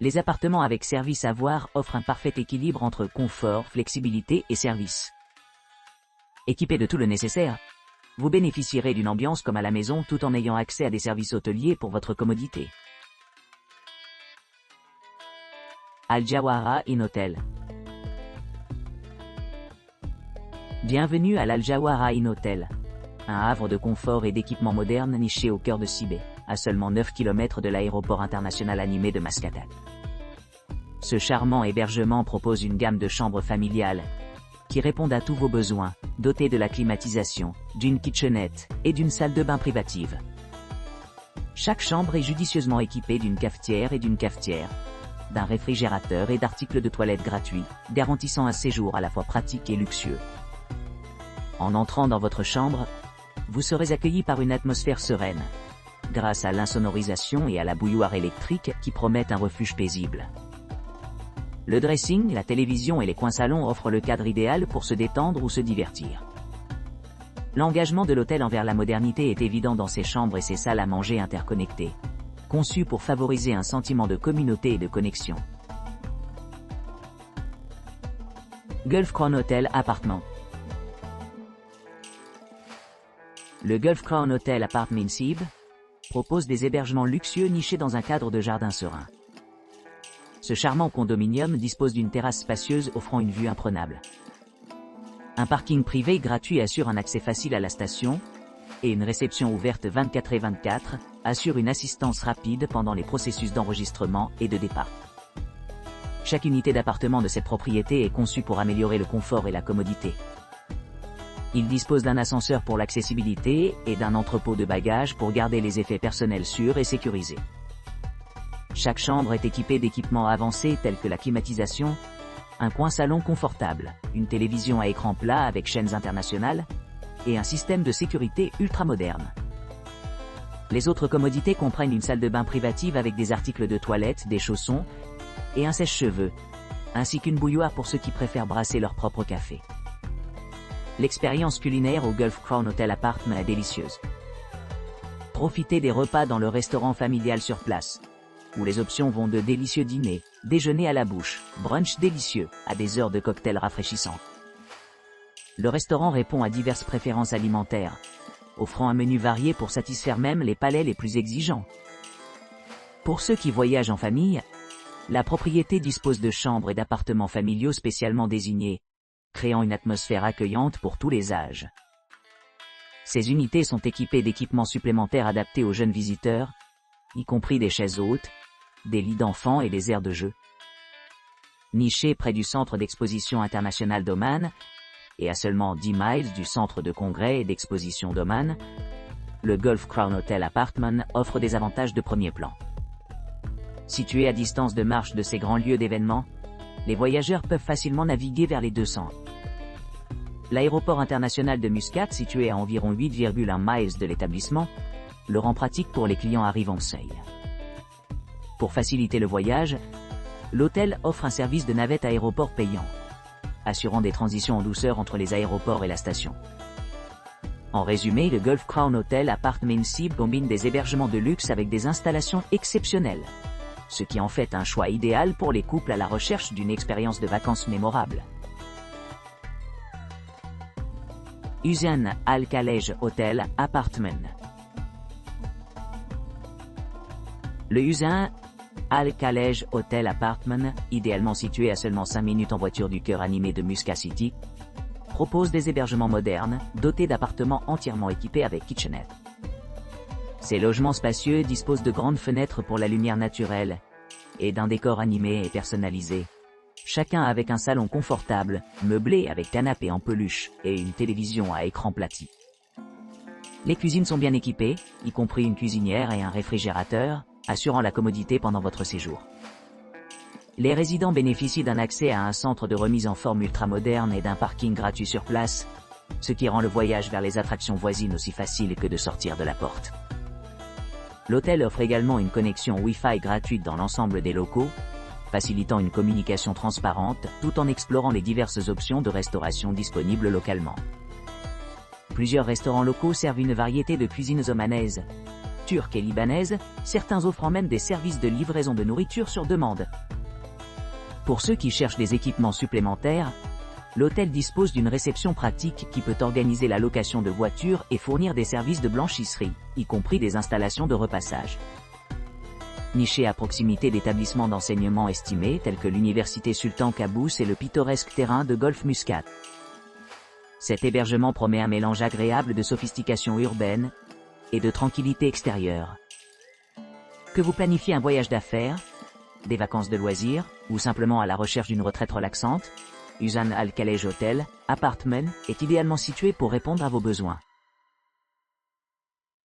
Les appartements avec service à voir offrent un parfait équilibre entre confort, flexibilité et service. Équipés de tout le nécessaire, vous bénéficierez d'une ambiance comme à la maison tout en ayant accès à des services hôteliers pour votre commodité. Al Jawhara Inn Hotel. Bienvenue à l'Al Jawhara Inn Hotel, un havre de confort et d'équipement moderne niché au cœur de Sibé, à seulement 9 km de l'aéroport international animé de Muscat. Ce charmant hébergement propose une gamme de chambres familiales qui répondent à tous vos besoins, dotées de la climatisation, d'une kitchenette et d'une salle de bain privative. Chaque chambre est judicieusement équipée d'une cafetière et d'une cafetière, d'un réfrigérateur et d'articles de toilette gratuits, garantissant un séjour à la fois pratique et luxueux. En entrant dans votre chambre, vous serez accueilli par une atmosphère sereine, grâce à l'insonorisation et à la bouilloire électrique qui promettent un refuge paisible. Le dressing, la télévision et les coins salons offrent le cadre idéal pour se détendre ou se divertir. L'engagement de l'hôtel envers la modernité est évident dans ses chambres et ses salles à manger interconnectées, conçues pour favoriser un sentiment de communauté et de connexion. Gulf Crown Hotel Appartement. Le Gulf Crown Hotel Apartment Sib propose des hébergements luxueux nichés dans un cadre de jardin serein. Ce charmant condominium dispose d'une terrasse spacieuse offrant une vue imprenable. Un parking privé gratuit assure un accès facile à la station, et une réception ouverte 24/24 assure une assistance rapide pendant les processus d'enregistrement et de départ. Chaque unité d'appartement de cette propriété est conçue pour améliorer le confort et la commodité. Il dispose d'un ascenseur pour l'accessibilité et d'un entrepôt de bagages pour garder les effets personnels sûrs et sécurisés. Chaque chambre est équipée d'équipements avancés tels que la climatisation, un coin salon confortable, une télévision à écran plat avec chaînes internationales, et un système de sécurité ultramoderne. Les autres commodités comprennent une salle de bain privative avec des articles de toilette, des chaussons, et un sèche-cheveux, ainsi qu'une bouilloire pour ceux qui préfèrent brasser leur propre café. L'expérience culinaire au Gulf Crown Hotel Apartment est délicieuse. Profitez des repas dans le restaurant familial sur place, où les options vont de délicieux dîners, déjeuner à la bouche, brunch délicieux, à des heures de cocktails rafraîchissants. Le restaurant répond à diverses préférences alimentaires, offrant un menu varié pour satisfaire même les palais les plus exigeants. Pour ceux qui voyagent en famille, la propriété dispose de chambres et d'appartements familiaux spécialement désignés, créant une atmosphère accueillante pour tous les âges. Ces unités sont équipées d'équipements supplémentaires adaptés aux jeunes visiteurs, y compris des chaises hautes, des lits d'enfants et des aires de jeu. Niché près du centre d'exposition international d'Oman, et à seulement 10 miles du centre de congrès et d'exposition d'Oman, le Gulf Crown Hotel Apartment offre des avantages de premier plan. Situé à distance de marche de ces grands lieux d'événements, les voyageurs peuvent facilement naviguer vers les deux centres. L'aéroport international de Muscat, situé à environ 8,1 miles de l'établissement, le rend pratique pour les clients arrivant au seuil. Pour faciliter le voyage, l'hôtel offre un service de navette aéroport payant, assurant des transitions en douceur entre les aéroports et la station. En résumé, le Gulf Crown Hotel Apartment Sib combine des hébergements de luxe avec des installations exceptionnelles, ce qui en fait un choix idéal pour les couples à la recherche d'une expérience de vacances mémorable. Hussein Al Khalej Hotel Apartment. Le Hussein Al Khalej Hotel Apartment, idéalement situé à seulement 5 minutes en voiture du cœur animé de Muscat City, propose des hébergements modernes, dotés d'appartements entièrement équipés avec kitchenette. Ces logements spacieux disposent de grandes fenêtres pour la lumière naturelle, et d'un décor animé et personnalisé, chacun avec un salon confortable, meublé avec canapé en peluche et une télévision à écran plati. Les cuisines sont bien équipées, y compris une cuisinière et un réfrigérateur, assurant la commodité pendant votre séjour. Les résidents bénéficient d'un accès à un centre de remise en forme ultramoderne et d'un parking gratuit sur place, ce qui rend le voyage vers les attractions voisines aussi facile que de sortir de la porte. L'hôtel offre également une connexion Wi-Fi gratuite dans l'ensemble des locaux, facilitant une communication transparente tout en explorant les diverses options de restauration disponibles localement. Plusieurs restaurants locaux servent une variété de cuisines omanaises, turque et libanaise, certains offrant même des services de livraison de nourriture sur demande. Pour ceux qui cherchent des équipements supplémentaires, l'hôtel dispose d'une réception pratique qui peut organiser la location de voitures et fournir des services de blanchisserie, y compris des installations de repassage. Niché à proximité d'établissements d'enseignement estimés tels que l'université Sultan Qaboos et le pittoresque terrain de golf Muscat. Cet hébergement promet un mélange agréable de sophistication urbaine et de tranquillité extérieure. Que vous planifiez un voyage d'affaires, des vacances de loisirs, ou simplement à la recherche d'une retraite relaxante, Usan Al Khalej Hotel, Apartment, est idéalement situé pour répondre à vos besoins.